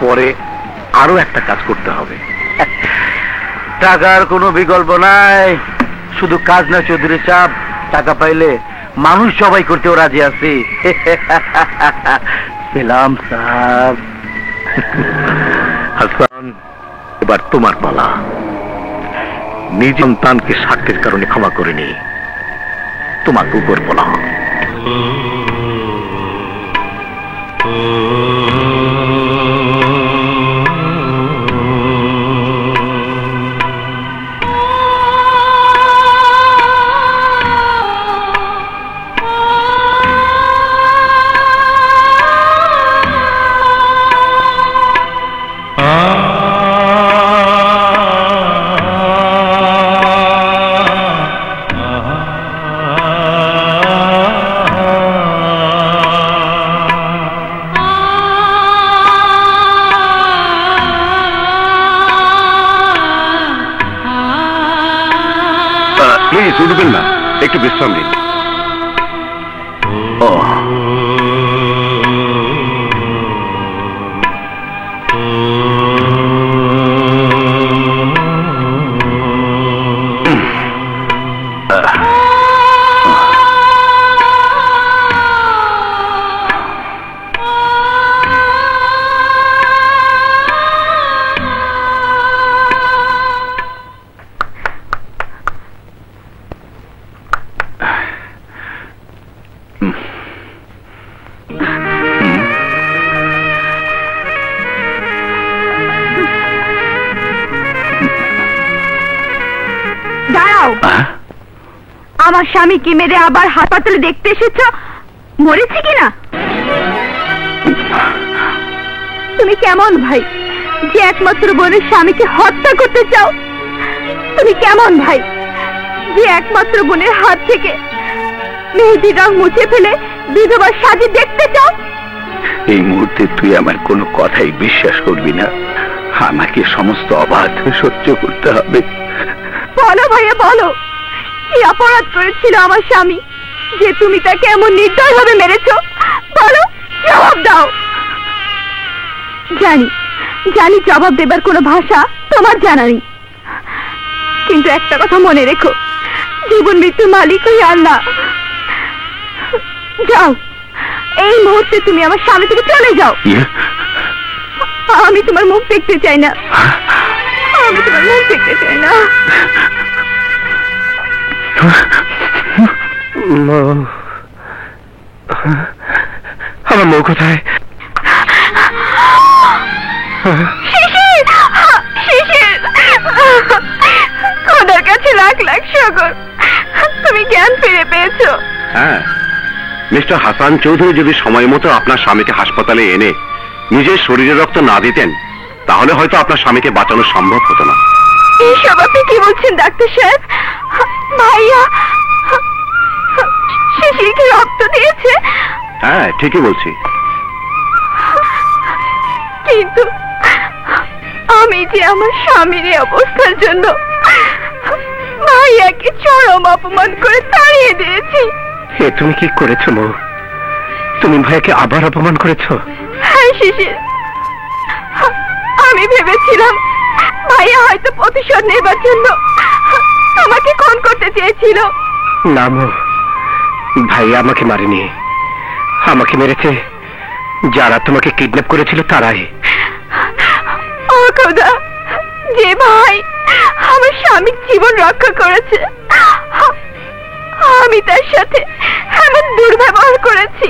পরে আরো একটা কাজ করতে হবে। টাকার কোনো বিকল্প নাই, শুধু কাজ না চৌধুরী চাপ। টাকা পাইলে মানুষ সবাই করতেও রাজি আছে। সালাম সাহেব। হাসান, এবার তোমার পালা। নিজ সন্তানকে স্বার্থের কারণে ক্ষমা করেনি, তোমাকে উপর বলা। উঠবেন না, একটু বিশ্রাম নিন। আমার স্বামীকে মেরে আবার হাসপাতালে দেখতে এসেছ, মরেছে কিনা? তুমি কেমন ভাই যে একমাত্র বোনের স্বামীকে হত্যা করতে চাও? তুমি কেমন ভাই যে একমাত্র বোনের হাত থেকে মেহেদির রং মুছে ফেলে বিধবার সাজে দেখতে চাও? এই মুহূর্তে তুই আমার কোনো কথাই বিশ্বাস করবি না, আমাকে সমস্ত অবাধ সহ্য করতে হবে। বলো ভাইয়া বলো, কি অপরাধ করেছিল আমার স্বামী যে তুমি তাকে এমন নির্দয় ভাবে মেরেছো? বলো, জবাব দাও। জানি জানি জবাব দেবার কোনো ভাষা তোমার জানা নেই, কিন্তু একটা কথা মনে রেখো, জীবন মৃত্যুর মালিক ওই আল্লাহ। যাও, এই মুহূর্তে তুমি আমার স্বামী থেকে চলে যাও। আমি তোমার মুখ দেখতে চাই না, আমি তোমার মুখ দেখতে চাই না। আমার মৌ কোথায়? খোদার কাছে লাখ লাখ শুকর, তুমি জ্ঞান ফিরে পেয়েছো। হ্যাঁ, মিস্টার হাসান চৌধুরী যদি সময় মতো আপনার স্বামীকে হাসপাতালে এনে নিজের শরীরে রক্ত না দিতেন, তাহলে হয়তো আপনার স্বামীকে বাঁচানো সম্ভব হতো না। এইসব আপনি কি বলছেন ডাক্তার সাহেব? ভাইয়া শিশিরকে রক্ত দিয়েছে? হ্যাঁ, ঠিকই বলছি। কিন্তু আমি যে আমার স্বামীর এই অবস্থার জন্য ভাইয়াকে চরম অপমান করে তাড়িয়ে দিয়েছি। তুমি কি করেছো মৌ? তুমি ভাইয়াকে আবার অপমান করেছো? হ্যাঁ শিশির, আমি ভেবেছিলাম ভাইয়া হয়তো প্রতিশোধ নেবার জন্য আমাকে খুন করতে চেয়েছিল। না মৌ, ভাইয়া আমাকে মারেনি, আমাকে মেরেছে যারা তোমাকে কিডন্যাপ করেছিল তারাই। ও খোদা, যে ভাই আমার স্বামীর জীবন রক্ষা করেছে, আমি তার সাথে এমন দুর্ব্যবহার করেছি।